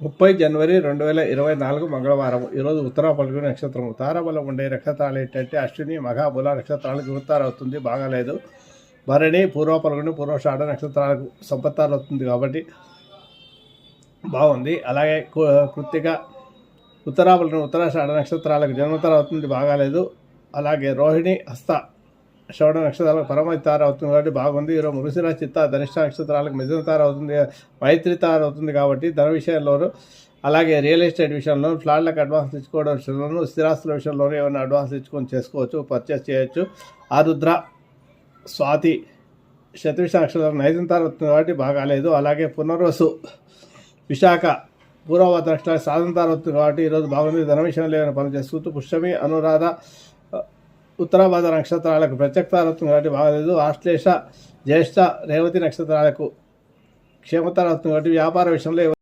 30 జనవరి 2024 మంగళవారం. ఈరోజు ఉత్తర పలుగు నక్షత్రం. తారాబలం ఉండే నక్షత్రాలు ఏంటంటే అశ్విని, మఘ, మూల నక్షత్రాలకు ఉత్తర అవుతుంది, బాగాలేదు. భరణి, పూర్వ పలుగుని, పూర్వషాఢ నక్షత్రాలకు సంపత్తారు అవుతుంది కాబట్టి బాగుంది. అలాగే కృత్తిక, ఉత్తరాపలుగుని, ఉత్తరాషాఢ నక్షత్రాలకు జన్మతార అవుతుంది, బాగాలేదు. అలాగే రోహిణి, హస్త, శ్రవణ నక్షత్రాలకు పరమతార అవుతుంది కాబట్టి బాగుంది. ఈరోజు మృగశిర, చిత్త, ధనిష్ట నక్షత్రాలకు మిథునతార అవుతుంది, మైత్రితార అవుతుంది కాబట్టి ధన విషయంలోనూ, అలాగే రియల్ ఎస్టేట్ విషయంలో, ఫ్లాట్లకు అడ్వాన్స్ తెచ్చుకోవడం విషయంలోనూ, స్థిరాస్తుల విషయంలోనూ ఏమైనా అడ్వాన్స్ తెచ్చుకొని చేసుకోవచ్చు, పర్చేస్ చేయొచ్చు. ఆరుద్ర, స్వాతి, శతవిష నక్షత్రం నైదంతార అవుతుంది కాబట్టి బాగాలేదు. అలాగే పునర్వసు, విశాఖ, పూర్వవత నక్షత్రాలు సాధంతార అవుతుంది కాబట్టి ఈరోజు బాగుంది. ధన విషయంలో ఏమైనా పనులు చేసుకుంటూ పుష్యమి, అనురాధ, ఉత్తరాభాద నక్షత్రాలకు ప్రత్యక్తారత్వం కాబట్టి బాగలేదు. ఆశ్లేష, జ్యేష్ఠ, రేవతి నక్షత్రాలకు క్షేమతారత్వం కాబట్టి వ్యాపార విషయంలో